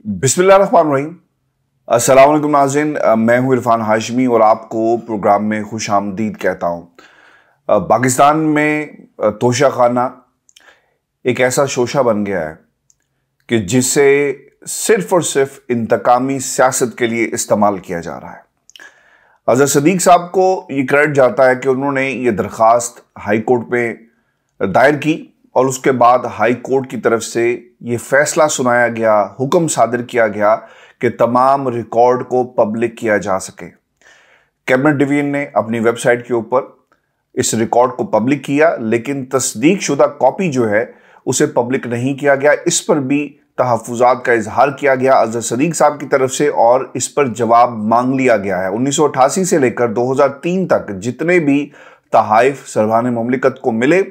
बिस्मिल्लाहिर्रहमानिर्रहीम। अस्सलाम वालेकुम नाज़रीन, मैं हूं इरफान हाशमी और आपको प्रोग्राम में खुश आमदीद कहता हूं। पाकिस्तान में तोशा खाना एक ऐसा शोशा बन गया है कि जिसे सिर्फ और सिर्फ इंतकामी सियासत के लिए इस्तेमाल किया जा रहा है। अज़हर सदीक साहब को ये क्रेडिट जाता है कि उन्होंने ये दरख्वास्त हाई कोर्ट में दायर की और उसके बाद हाई कोर्ट की तरफ से ये फैसला सुनाया गया, हुक्म सादिर किया गया कि तमाम रिकॉर्ड को पब्लिक किया जा सके। कैबिनेट डिवीजन ने अपनी वेबसाइट के ऊपर इस रिकॉर्ड को पब्लिक किया, लेकिन तस्दीक शुदा कॉपी जो है उसे पब्लिक नहीं किया गया। इस पर भी तहफ़्फ़ुज़ात का इजहार किया गया अज़हर सदीक साहब की तरफ से और इस पर जवाब मांग लिया गया है। 1988 से लेकर 2003 तक जितने भी तहाइफ सरबराह मुमलिकत को मिले,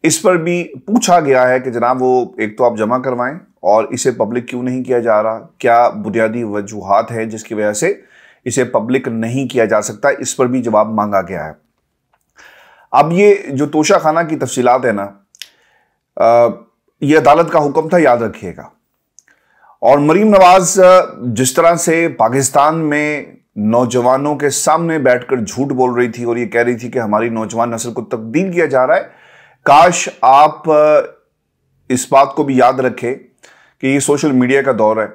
इस पर भी पूछा गया है कि जनाब वो एक तो आप जमा करवाएं और इसे पब्लिक क्यों नहीं किया जा रहा, क्या बुनियादी वजूहात है जिसकी वजह से इसे पब्लिक नहीं किया जा सकता। इस पर भी जवाब मांगा गया है। अब ये जो तोशा खाना की तफसीलात है ना, ये अदालत का हुक्म था, याद रखिएगा। और मरीम नवाज जिस तरह से पाकिस्तान में नौजवानों के सामने बैठकर झूठ बोल रही थी और ये कह रही थी कि हमारी नौजवान नस्ल को तब्दील किया जा रहा है, काश आप इस बात को भी याद रखें कि ये सोशल मीडिया का दौर है,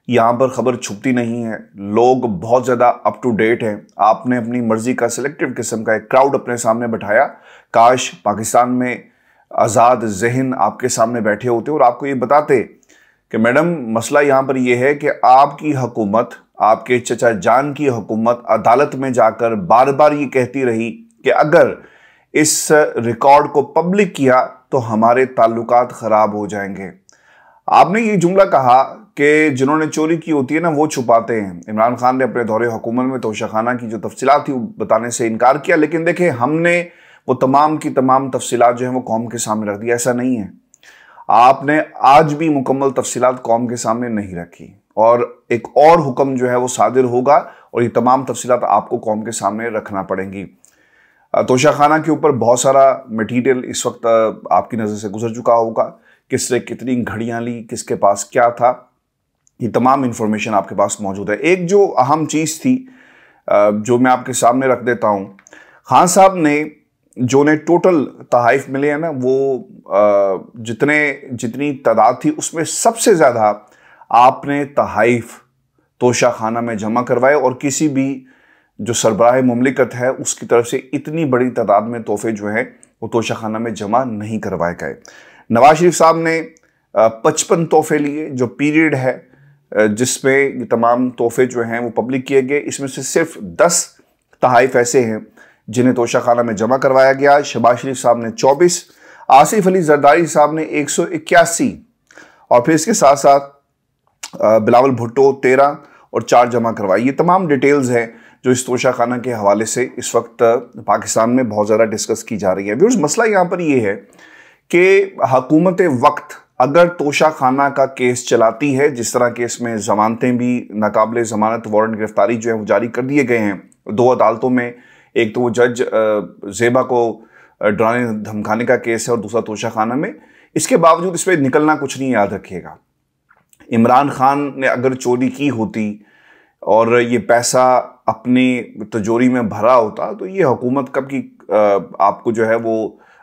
यहाँ पर खबर छुपती नहीं है, लोग बहुत ज़्यादा अप टू डेट हैं। आपने अपनी मर्जी का सिलेक्टिव किस्म का एक क्राउड अपने सामने बैठाया। काश पाकिस्तान में आज़ाद जहन आपके सामने बैठे होते और आपको ये बताते कि मैडम मसला यहाँ पर यह है कि आपकी हुकूमत, आपके चचा जान की हुकूमत अदालत में जाकर बार बार ये कहती रही कि अगर इस रिकॉर्ड को पब्लिक किया तो हमारे ताल्लुकात ख़राब हो जाएंगे। आपने ये जुमला कहा कि जिन्होंने चोरी की होती है ना वो छुपाते हैं। इमरान खान ने अपने दौरे हुकूमत में तोशा खाना की जो तफसीलात थी वो बताने से इनकार किया, लेकिन देखें हमने वो तमाम की तमाम तफसीलात जो हैं वो कौम के सामने रख दी। ऐसा नहीं है, आपने आज भी मुकम्मल तफसीलात कौम के सामने नहीं रखी और एक और हुक्म जो है वो सादिर होगा और ये तमाम तफसीलात आपको कौम के सामने रखना पड़ेंगी। तोशा खाना के ऊपर बहुत सारा मटेरियल इस वक्त आपकी नज़र से गुजर चुका होगा, किसने कितनी घड़ियां ली, किसके पास क्या था, ये तमाम इंफॉर्मेशन आपके पास मौजूद है। एक जो अहम चीज़ थी जो मैं आपके सामने रख देता हूँ, खान साहब ने जो ने टोटल तहाइफ मिले हैं ना, वो जितनी तादाद थी उसमें सबसे ज़्यादा आपने तहाइफ तोशा खाना में जमा करवाए और किसी भी जो सरबराह मुमलिकत है उसकी तरफ से इतनी बड़ी तादाद में तोहफे जो हैं वो तोशा खाना में जमा नहीं करवाए गए। नवाज शरीफ साहब ने 55 तोहफे लिए, जो पीरियड है जिसमें ये तमाम तोहफे जो हैं वो पब्लिक किए गए। इसमें से सिर्फ 10 तहाइफ ऐसे हैं जिन्हें तोशा खाना में जमा करवाया गया। शहबाज शरीफ साहब ने 24, आसिफ अली जरदारी साहब ने 181 और फिर इसके साथ साथ बिलावल भुट्टो 13 और 4 जमा करवाई। ये तमाम डिटेल्स हैं जो इस तोशा खाना के हवाले से इस वक्त पाकिस्तान में बहुत ज़्यादा डिस्कस की जा रही है। व्यूअर्स, मसला यहाँ पर ये है कि हुकूमत वक्त अगर तोशा खाना का केस चलाती है, जिस तरह के इसमें ज़मानतें भी नाकाबिले ज़मानत वारंट गिरफ्तारी जो है वो जारी कर दिए गए हैं 2 अदालतों में, एक तो वो जज ज़ेबा को डराने धमकाने का केस है और दूसरा तोशा खाना में, इसके बावजूद इस पर निकलना कुछ नहीं। याद रखिएगा, इमरान खान ने अगर चोरी की होती और ये पैसा अपनी तिजोरी में भरा होता तो ये हुकूमत कब की आपको जो है वो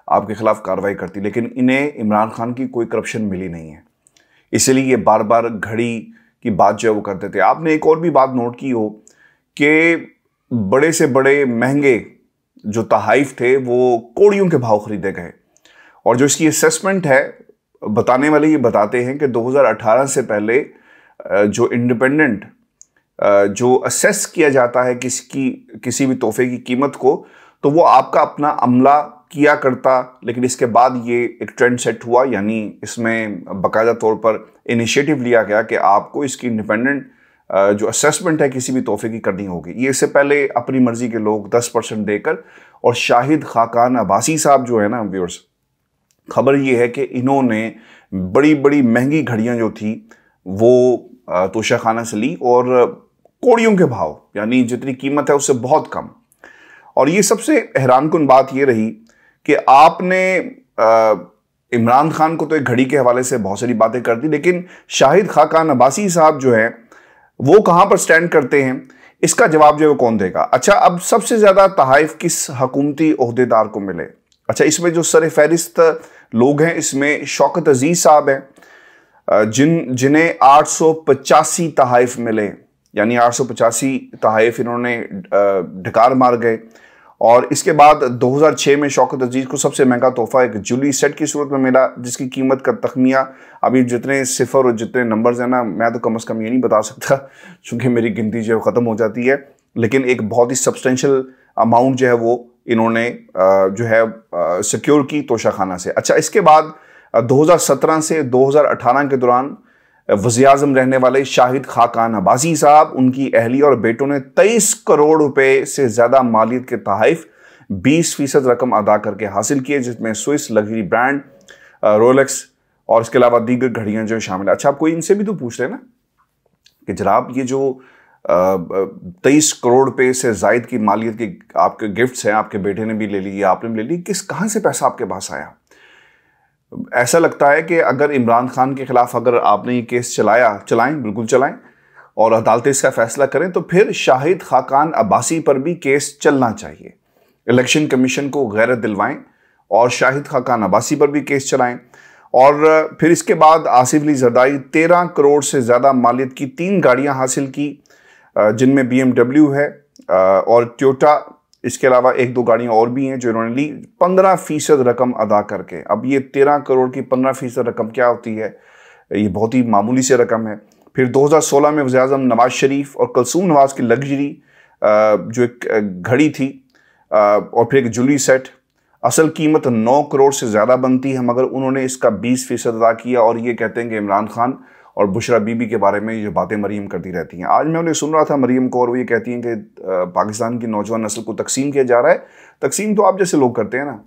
आपके खिलाफ कार्रवाई करती, लेकिन इन्हें इमरान खान की कोई करप्शन मिली नहीं है, इसलिए ये बार बार घड़ी की बात जो है वो करते थे। आपने एक और भी बात नोट की हो कि बड़े से बड़े महंगे जो तहाइफ थे वो कोड़ियों के भाव खरीदे गए और जो इसकी असेसमेंट है बताने वाले ये बताते हैं कि 2018 से पहले जो इंडिपेंडेंट जो असेस किया जाता है किसी भी तोहफे की कीमत को, तो वो आपका अपना अमला किया करता, लेकिन इसके बाद ये एक ट्रेंड सेट हुआ, यानी इसमें बाकायदा तौर पर इनिशिएटिव लिया गया कि आपको इसकी इंडिपेंडेंट जो असेसमेंट है किसी भी तोहफे की करनी होगी। ये इससे पहले अपनी मर्जी के लोग 10% देकर, और शाहिद खाकान अब्बासी साहब जो है ना व्यूअर्स, खबर ये है कि इन्होंने बड़ी बड़ी महंगी घड़ियां जो थी वो तोशा खाना से ली और कोड़ियों के भाव, यानी जितनी कीमत है उससे बहुत कम। और ये सबसे हैरानकुन बात ये रही कि आपने इमरान खान को तो एक घड़ी के हवाले से बहुत सारी बातें कर दी, लेकिन शाहिद खाकान अब्बासी साहब जो है वो कहां पर स्टैंड करते हैं, इसका जवाब जो है वो कौन देगा। अच्छा, अब सबसे ज्यादा तहाइफ किस हुकूमती ओहदेदार को मिले? अच्छा, इसमें जो सर फहरिस्त लोग हैं, इसमें शौकत अजीज साहब हैं जिन्हें 885 तहाइफ मिले, यानी 885 तहाइफ इन्होंने ढकार मार गए। और इसके बाद 2006 में शौकत अजीज को सबसे महंगा तोहफा एक ज्वेलरी सेट की सूरत में मिला, जिसकी कीमत का तखमिया अभी जितने सिफर और जितने नंबर्स हैं ना, मैं तो कम से कम ये नहीं बता सकता क्योंकि मेरी गिनती जो है ख़त्म हो जाती है, लेकिन एक बहुत ही सब्सटेंशियल अमाउंट जो है वो इन्होंने जो है सिक्योर की तोशा खाना से। अच्छा, इसके बाद 2017 से 2018 के दौरान वज़ीर-ए-आज़म रहने वाले शाहिद खाकान अब्बासी साहब, उनकी अहलिया और बेटों ने 23 करोड़ रुपए से ज्यादा मालियत के तहाइफ 20% रकम अदा करके हासिल किए, जिसमें स्विस लग्जरी ब्रांड रोलेक्स और इसके अलावा दीगर घड़ियां जो शामिल है। अच्छा, आप कोई इनसे भी तो पूछ रहे ना कि जनाब ये जो 23 करोड़ रुपए से जायद की मालियत के आपके गिफ्ट्स हैं, आपके बेटे ने भी ले ली, आपने भी ले ली, कहां से पैसा आपके पास आया? ऐसा लगता है कि अगर इमरान खान के खिलाफ अगर आपने ये केस चलाएं, बिल्कुल चलाएं और अदालतें इसका फैसला करें, तो फिर शाहिद खाकान अब्बासी पर भी केस चलना चाहिए। इलेक्शन कमीशन को गैरत दिलवाएं और शाहिद खाकान अब्बासी पर भी केस चलाएं। और फिर इसके बाद आसिफ अली जरदारी 13 करोड़ से ज़्यादा मालियत की 3 गाड़ियां हासिल की, जिनमें BMW है और टोयोटा, इसके अलावा 1-2 गाड़ियां और भी हैं जो इन्होंने ली 15% रकम अदा करके। अब ये 13 करोड़ की 15% रकम क्या होती है? ये बहुत ही मामूली से रकम है। फिर 2016 में वज़ीर-ए-आज़म नवाज शरीफ और कुलसूम नवाज की लग्जरी जो एक घड़ी थी और फिर एक ज्वेलरी सेट, असल कीमत 9 करोड़ से ज़्यादा बनती है, मगर उन्होंने इसका 20% अदा किया। और ये कहते हैं कि इमरान खान और बुशरा बीबी के बारे में ये बातें मरीम करती रहती हैं। आज मैं उन्हें सुन रहा था मरीम को, और वो ये कहती हैं कि पाकिस्तान की नौजवान नस्ल को तकसीम किया जा रहा है। तकसीम तो आप जैसे लोग करते हैं ना,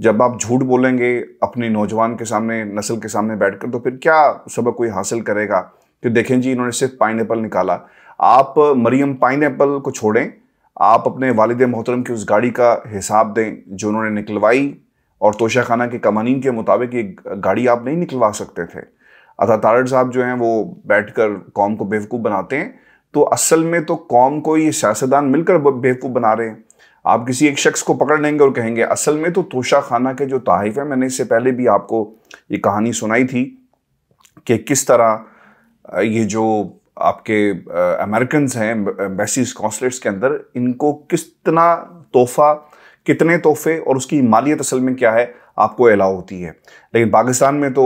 जब आप झूठ बोलेंगे अपनी नौजवान के सामने, नस्ल के सामने बैठकर, तो फिर क्या सबक कोई हासिल करेगा? कि देखें जी, इन्होंने सिर्फ पाइनएप्पल निकाला। आप मरीम पाइनएप्पल को छोड़ें, आप अपने वालिद मोहतरम की उस गाड़ी का हिसाब दें जो उन्होंने निकलवाई, और तोशा खाना के कवानीन के मुताबिक ये गाड़ी आप नहीं निकलवा सकते थे। अता तारड़ साहब जो हैं वो बैठकर कौम को बेवकूफ़ बनाते हैं, तो असल में तो कौम को ये सियासतदान मिलकर बेवकूफ़ बना रहे हैं। आप किसी एक शख्स को पकड़ लेंगे और कहेंगे असल में तो तोशा खाना के जो तहाइफ है, मैंने इससे पहले भी आपको ये कहानी सुनाई थी कि किस तरह ये जो आपके अमेरिकन हैं एम्बेसीज कॉन्सुलेट्स के अंदर, इनको कितना तोहफा, कितने तोहफे और उसकी मालियत असल में क्या है आपको अलाउ होती है। लेकिन पाकिस्तान में तो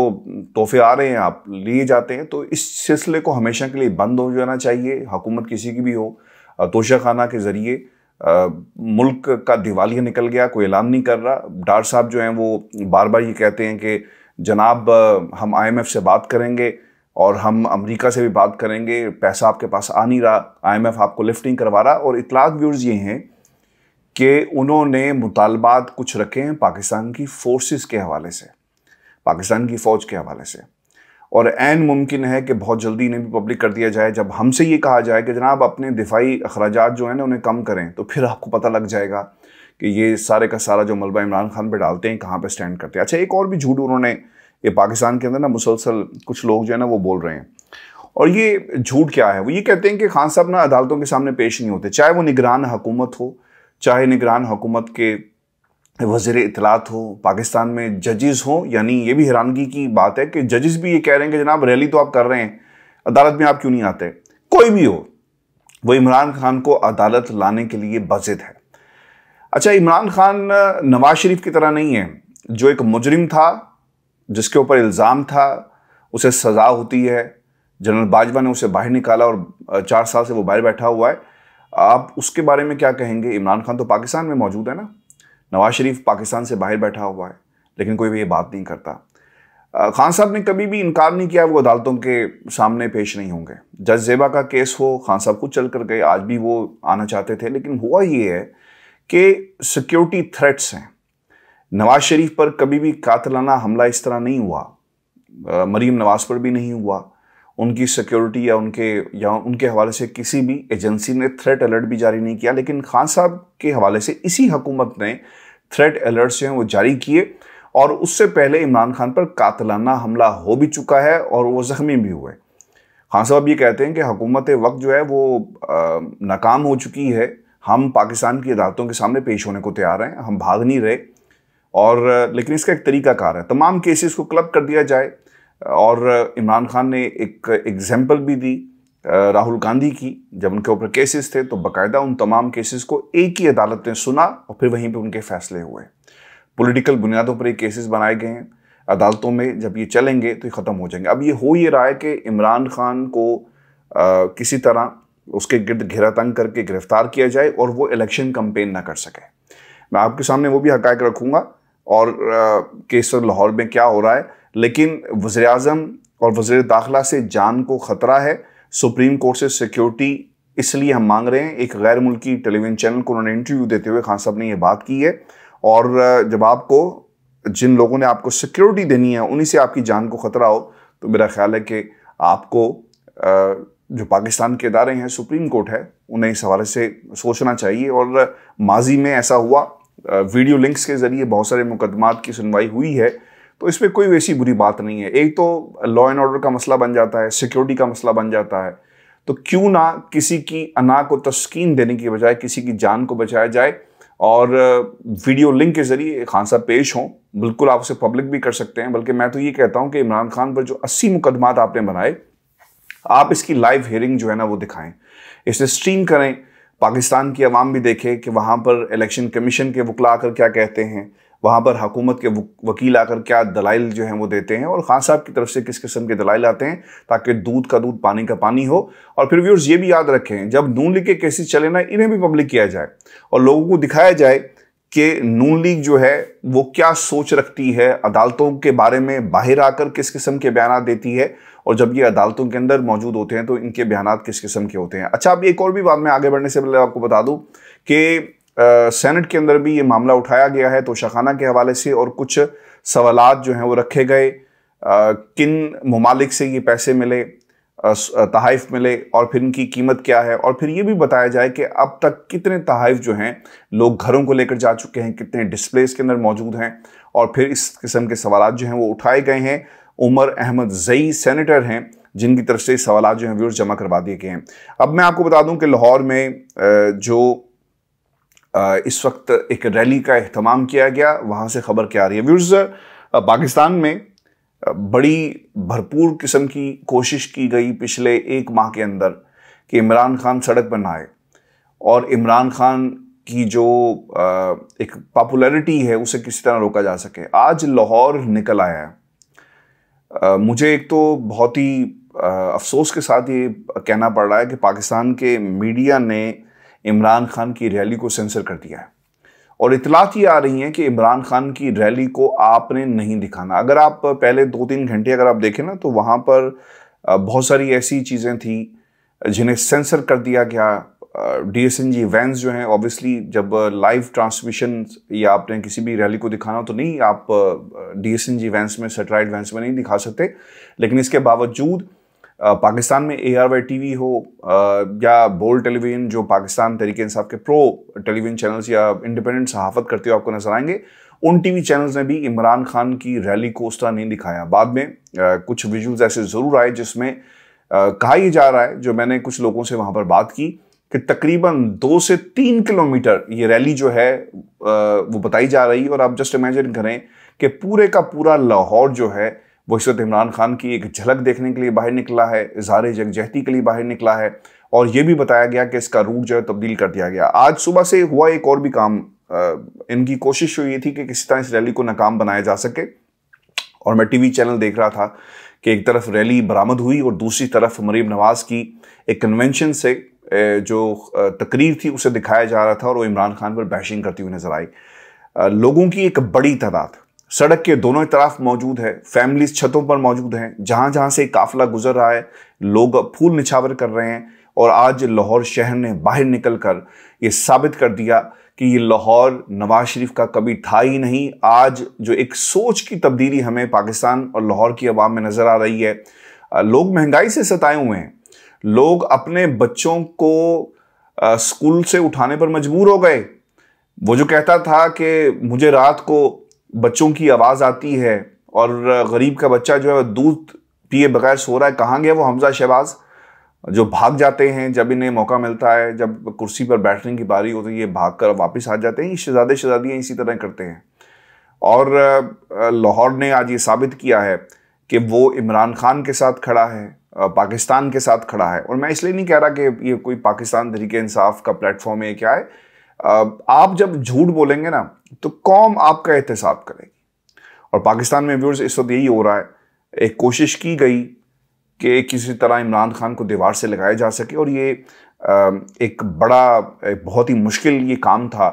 तोहफे आ रहे हैं, आप लिए जाते हैं। तो इस सिलसिले को हमेशा के लिए बंद हो जाना चाहिए, हुकूमत किसी की भी हो। तोशा खाना के ज़रिए मुल्क का दिवालिया निकल गया, कोई ऐलान नहीं कर रहा। डार साहब जो हैं वो बार बार ये कहते हैं कि जनाब हम IMF से बात करेंगे और हम अमेरिका से भी बात करेंगे, पैसा आपके पास आ नहीं रहा, IMF आपको लिफ्ट नहीं करवा रहा। और इतलात व्यूज़ ये हैं कि उन्होंने मुतालबात कुछ रखे हैं पाकिस्तान की फोर्सेस के हवाले से, पाकिस्तान की फ़ौज के हवाले से, और ऐन मुमकिन है कि बहुत जल्दी इन्हें भी पब्लिक कर दिया जाए। जब हमसे ये कहा जाए कि जनाब अपने दिफाई अखराजात जो हैं ना उन्हें कम करें, तो फिर आपको पता लग जाएगा कि ये सारे का सारा जो मलबा इमरान खान पे डालते हैं कहाँ पे स्टैंड करते हैं। अच्छा, एक और भी झूठ उन्होंने ये पाकिस्तान के अंदर ना मुसलसल कुछ लोग जो है ना वो बोल रहे हैं, और ये झूठ क्या है? वो ये कहते हैं कि खान साहब ना अदालतों के सामने पेश नहीं होते, चाहे वो निगरान हुकूमत हो, चाहे निगरान हुकूमत के वज़ीर इत्तलात हो, पाकिस्तान में जजेस हों। यानी ये भी हैरानगी की बात है कि जजेस भी ये कह रहे हैं कि जनाब रैली तो आप कर रहे हैं, अदालत में आप क्यों नहीं आते? कोई भी हो, वो इमरान खान को अदालत लाने के लिए बज़िद है। अच्छा, इमरान खान नवाज शरीफ की तरह नहीं है, जो एक मुजरिम था, जिसके ऊपर इल्ज़ाम था, उसे सज़ा होती है। जनरल बाजवा ने उसे बाहर निकाला और 4 साल से वो बाहर बैठा हुआ है। आप उसके बारे में क्या कहेंगे? इमरान खान तो पाकिस्तान में मौजूद है ना, नवाज शरीफ पाकिस्तान से बाहर बैठा हुआ है, लेकिन कोई भी ये बात नहीं करता। खान साहब ने कभी भी इनकार नहीं किया वो अदालतों के सामने पेश नहीं होंगे। जज ज़ेबा का केस हो, खान साहब खुद चल कर गए, आज भी वो आना चाहते थे, लेकिन हुआ ये है कि सिक्योरिटी थ्रेट्स हैं। नवाज शरीफ पर कभी भी कातिलाना हमला इस तरह नहीं हुआ, मरीम नवाज पर भी नहीं हुआ। उनकी सिक्योरिटी या उनके हवाले से किसी भी एजेंसी ने थ्रेट अलर्ट भी जारी नहीं किया, लेकिन खान साहब के हवाले से इसी हुकूमत ने थ्रेट अलर्ट्स जो हैं वो जारी किए। और उससे पहले इमरान खान पर कातिलाना हमला हो भी चुका है और वो जख्मी भी हुए। खान साहब ये कहते हैं कि हुकूमत वक्त जो है वो नाकाम हो चुकी है, हम पाकिस्तान की अदालतों के सामने पेश होने को तैयार हैं, हम भाग नहीं रहे। और लेकिन इसका एक तरीकाकार है, तमाम केसेस को क्लब कर दिया जाए। और इमरान खान ने एक एग्जाम्पल भी दी राहुल गांधी की, जब उनके ऊपर केसेस थे तो बाकायदा उन तमाम केसेस को एक ही अदालत ने सुना और फिर वहीं पे उनके फैसले हुए। पॉलिटिकल बुनियादों पर ये केसेस बनाए गए हैं, अदालतों में जब ये चलेंगे तो ये ख़त्म हो जाएंगे। अब ये हो ये रहा है कि इमरान खान को किसी तरह उसके गिर्द घेरा तंग करके गिरफ्तार किया जाए और वो इलेक्शन कैंपेन ना कर सके। मैं आपके सामने वो भी हक़ाइक़ रखूँगा और केस लाहौर में क्या हो रहा है, लेकिन वज़ीर-ए-आज़म और वज़ीर दाखिला से जान को ख़तरा है। सुप्रीम कोर्ट से सिक्योरिटी इसलिए हम मांग रहे हैं। एक गैर मुल्की टेलीविज़न चैनल को उन्होंने इंटरव्यू देते हुए खान साहब ने ये बात की है। और जब आपको जिन लोगों ने आपको सिक्योरिटी देनी है उन्हीं से आपकी जान को ख़तरा हो, तो मेरा ख्याल है कि आपको जो पाकिस्तान के इदारे हैं, सुप्रीम कोर्ट है, उन्हें इस हवाले से सोचना चाहिए। और माजी में ऐसा हुआ, वीडियो लिंक्स के ज़रिए बहुत सारे मुकदमात की सुनवाई हुई है, तो इसमें कोई वैसी बुरी बात नहीं है। एक तो लॉ एंड ऑर्डर का मसला बन जाता है, सिक्योरिटी का मसला बन जाता है, तो क्यों ना किसी की अना को तस्कीन देने की बजाय किसी की जान को बचाया जाए और वीडियो लिंक के ज़रिए खान साहब पेश हों। बिल्कुल आप उसे पब्लिक भी कर सकते हैं, बल्कि मैं तो ये कहता हूँ कि इमरान खान पर जो 80 मुकदमात आपने बनाए, आप इसकी लाइव हियरिंग जो है ना वो दिखाएं, इसे स्ट्रीम करें, पाकिस्तान की आवाम भी देखे कि वहाँ पर इलेक्शन कमीशन के वकील आकर क्या कहते हैं, वहाँ पर हुकूमत के वकील आकर क्या दलाइल जो हैं वो देते हैं और खान साहब की तरफ से किस किस्म के दलाइल आते हैं, ताकि दूध का दूध पानी का पानी हो। और फिर व्यूअर्स ये भी याद रखें, जब नून लीग के केसेस चले ना, इन्हें भी पब्लिक किया जाए और लोगों को दिखाया जाए कि नून लीग जो है वो क्या सोच रखती है, अदालतों के बारे में बाहर आकर किस किस्म के बयान देती है, और जब ये अदालतों के अंदर मौजूद होते हैं तो इनके बयान किस किस्म के होते हैं। अच्छा, अब एक और भी बात मैं आगे बढ़ने से पहले आपको बता दूं कि सेनेट के अंदर भी ये मामला उठाया गया है तोशाखाना के हवाले से, और कुछ सवालात जो हैं वो रखे गए, किन ममालिक से ये पैसे मिले, तहाइफ मिले और फिर इनकी कीमत क्या है, और फिर ये भी बताया जाए कि अब तक कितने तहाइफ जो हैं लोग घरों को लेकर जा चुके हैं, कितने डिस्प्लेस के अंदर मौजूद हैं, और फिर इस किस्म के सवालात जो हैं वो उठाए गए हैं। उमर अहमद जई सेनेटर हैं जिनकी तरफ से सवालात जो हैं व्यूअर्स जमा करवा दिए गए हैं। अब मैं आपको बता दूं कि लाहौर में जो इस वक्त एक रैली का एहतमाम किया गया, वहाँ से खबर क्या आ रही है व्यूअर्स। पाकिस्तान में बड़ी भरपूर किस्म की कोशिश की गई पिछले एक माह के अंदर कि इमरान खान सड़क पर ना आए और इमरान खान की जो एक पॉपुलैरिटी है उसे किसी तरह रोका जा सके। आज लाहौर निकल आया है। मुझे एक तो बहुत ही अफसोस के साथ ये कहना पड़ रहा है कि पाकिस्तान के मीडिया ने इमरान खान की रैली को सेंसर कर दिया है और इतलात ये आ रही हैं कि इमरान खान की रैली को आपने नहीं दिखाना। अगर आप पहले 2-3 घंटे अगर आप देखें ना, तो वहाँ पर बहुत सारी ऐसी चीज़ें थी जिन्हें सेंसर कर दिया गया। DSNG वैन्स जो हैं, ऑब्वियसली जब लाइव ट्रांसमिशन या आपने किसी भी रैली को दिखाना तो नहीं आप DSNG वैन्स में, सैटेलाइट वैन्स में नहीं दिखा सकते, लेकिन इसके बावजूद पाकिस्तान में ARY TV हो या बोल्ड टेलीविज़न, जो पाकिस्तान तहरीक इंसाफ के प्रो टेलीविज़न चैनल्स या इंडिपेंडेंट सहाफ़त करते हुए आपको नजर आएंगे, उन TV चैनल्स ने भी इमरान खान की रैली को उस तरह नहीं दिखाया। बाद में कुछ विजुअल्स ऐसे ज़रूर आए जिसमें कहा यह जा रहा है, जो मैंने कुछ लोगों से वहाँ पर बात की, कि तकरीबन 2 से 3 किलोमीटर ये रैली जो है वो बताई जा रही है। और आप जस्ट इमेजिन करें कि पूरे का पूरा लाहौर जो है वो इस वक्त इमरान खान की एक झलक देखने के लिए बाहर निकला है, इज़हार यकजहती के लिए बाहर निकला है, और ये भी बताया गया कि इसका रूट जो है तब्दील कर दिया गया। आज सुबह से हुआ एक और भी काम, इनकी कोशिश हुई थी कि किसी तरह इस रैली को नाकाम बनाया जा सके, और मैं TV चैनल देख रहा था कि एक तरफ रैली बरामद हुई और दूसरी तरफ मरीम नवाज़ की एक कन्वेंशन से जो तकरीर थी उसे दिखाया जा रहा था और वो इमरान खान पर बैशिंग करती हुई नजर आई। लोगों की एक बड़ी तादाद सड़क के दोनों तरफ मौजूद है, फैमिलीज छतों पर मौजूद हैं, जहां जहां से काफिला गुजर रहा है लोग फूल निछावर कर रहे हैं। और आज लाहौर शहर ने बाहर निकल कर ये साबित कर दिया कि ये लाहौर नवाज शरीफ का कभी था ही नहीं। आज जो एक सोच की तब्दीली हमें पाकिस्तान और लाहौर की आवाम में नजर आ रही है। लोग महंगाई से सताए हुए हैं, लोग अपने बच्चों को स्कूल से उठाने पर मजबूर हो गए। वो जो कहता था कि मुझे रात को बच्चों की आवाज़ आती है और गरीब का बच्चा जो है दूध पिए बगैर सो रहा है। कहाँ गया वो हमजा शहबाज जो भाग जाते हैं जब इन्हें मौका मिलता है, जब कुर्सी पर बैठने की बारी होती है ये भाग कर वापस आ जाते हैं। ये शहजादे शहजादियाँ इसी तरह करते हैं। और लाहौर ने आज ये साबित किया है कि वो इमरान खान के साथ खड़ा है, पाकिस्तान के साथ खड़ा है। और मैं इसलिए नहीं कह रहा कि ये कोई पाकिस्तान तहरीक इंसाफ का प्लेटफॉर्म है, क्या है। आप जब झूठ बोलेंगे ना तो कौम आपका एहतसाब करेगी। और पाकिस्तान में व्यूअर्स इस वक्त यही हो रहा है। एक कोशिश की गई कि किसी तरह इमरान खान को दीवार से लगाया जा सके, और ये एक बहुत ही मुश्किल ये काम था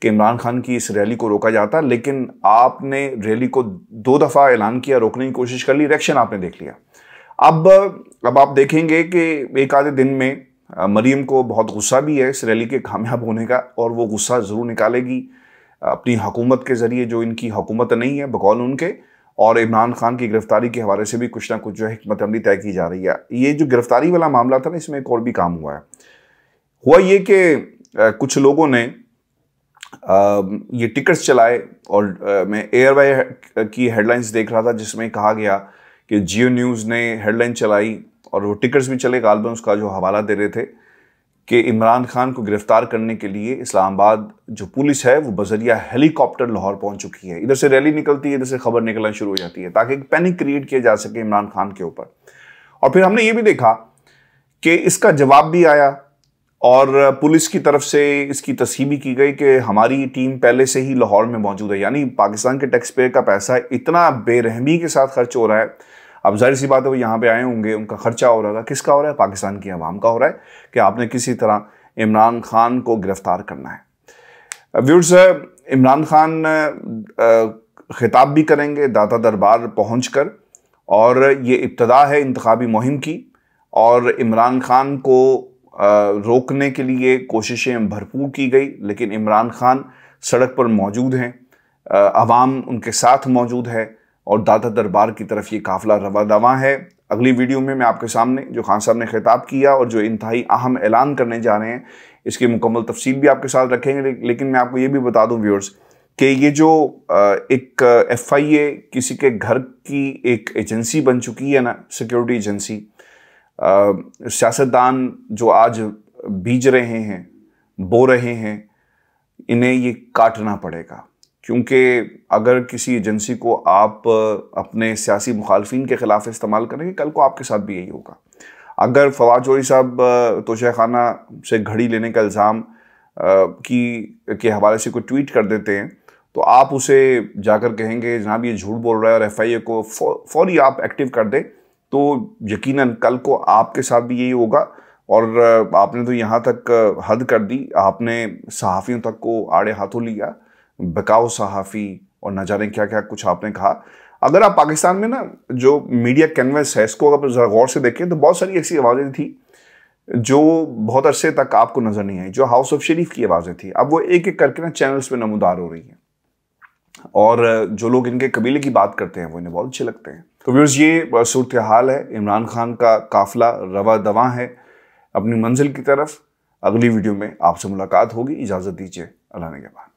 कि इमरान खान की इस रैली को रोका जाता। लेकिन आपने रैली को 2 दफ़ा ऐलान किया, रोकने की कोशिश कर ली, रिएक्शन आपने देख लिया। अब आप देखेंगे कि एक आधे दिन में मरीम को बहुत गुस्सा भी है इस रैली के कामयाब होने का, और वो गुस्सा ज़रूर निकालेगी अपनी हुकूमत के ज़रिए, जो इनकी हुकूमत नहीं है बकौल उनके। और इमरान खान की गिरफ्तारी के हवाले से भी कुछ ना कुछ जो है हिकमत अमली तय की जा रही है। ये जो गिरफ्तारी वाला मामला था ना, इसमें एक और भी काम हुआ ये कि कुछ लोगों ने ये टिकट्स चलाए, और मैं एयरवाई की हेडलाइंस देख रहा था जिसमें कहा गया कि जियो न्यूज़ ने हेडलाइन चलाई और वो टिकट्स भी चले, गालबन उसका जो हवाला दे रहे थे कि इमरान खान को गिरफ्तार करने के लिए इस्लामाबाद जो पुलिस है वो बजरिया हेलीकॉप्टर लाहौर पहुंच चुकी है। इधर से रैली निकलती है, इधर से खबर निकलना शुरू हो जाती है ताकि एक पैनिक क्रिएट किया जा सके इमरान खान के ऊपर। और फिर हमने ये भी देखा कि इसका जवाब भी आया और पुलिस की तरफ से इसकी तस्हीह भी की गई कि हमारी टीम पहले से ही लाहौर में मौजूद है। यानी पाकिस्तान के टैक्स पेयर का पैसा इतना बेरहमी के साथ खर्च हो रहा है। अब जाहिर सी बात है वो यहाँ पे आए होंगे, उनका खर्चा हो रहा था, किसका हो रहा है? पाकिस्तान की आवाम का हो रहा है कि आपने किसी तरह इमरान खान को गिरफ्तार करना है। व्यूअर्स, इमरान खान खिताब भी करेंगे दाता दरबार पहुँचकर, और ये इब्तदा है इंतखाबी मुहिम की। और इमरान खान को रोकने के लिए कोशिशें भरपूर की गई, लेकिन इमरान खान सड़क पर मौजूद हैं, अवाम उनके साथ मौजूद है, और दाता दरबार की तरफ ये काफ़िला रवा दवा है। अगली वीडियो में मैं आपके सामने जो खान साहब ने खिताब किया और जो इंतहाई अहम ऐलान करने जा रहे हैं, इसकी मुकम्मल तफसील भी आपके साथ रखेंगे। लेकिन मैं आपको ये भी बता दूं व्यूअर्स कि ये जो एक FIA किसी के घर की एक एजेंसी बन चुकी है ना, सिक्योरिटी एजेंसी, सियासतदान जो आज बीज रहे हैं, बो रहे हैं, इन्हें ये काटना पड़ेगा। क्योंकि अगर किसी एजेंसी को आप अपने सियासी मुखालफिन के ख़िलाफ़ इस्तेमाल करेंगे, कल को आपके साथ भी यही होगा। अगर फवाद चौधरी साहब तोशाखाना से घड़ी लेने का इल्ज़ाम के हवाले से कोई ट्वीट कर देते हैं तो आप उसे जाकर कहेंगे जनाब ये झूठ बोल रहा है और FIA को फौरी आप एक्टिव कर दें, तो यकीनन कल को आपके साथ भी यही होगा। और आपने तो यहाँ तक हद कर दी, आपने सहाफ़ियों तक को आड़े हाथों लिया, बकाऊ सहाफ़ी और न जाने क्या क्या कुछ आपने कहा। अगर आप पाकिस्तान में ना जो मीडिया कैनवस है इसको अगर ज़रा गौर से देखें तो बहुत सारी ऐसी आवाज़ें थी जो बहुत अरसे तक आपको नज़र नहीं आई, जो हाउस ऑफ शरीफ की आवाज़ें थी, अब वो एक एक करके ना चैनल्स पे नमूदार हो रही हैं। और जो लोग इनके कबीले की बात करते हैं वो इन्हें बहुत अच्छे लगते हैं। तो व्यूअर्स, ये सूरत हाल है। इमरान खान का काफ़िला रवा दवा है अपनी मंजिल की तरफ। अगली वीडियो में आपसे मुलाकात होगी। इजाज़त दीजिए, अल्लाह ने के बाद।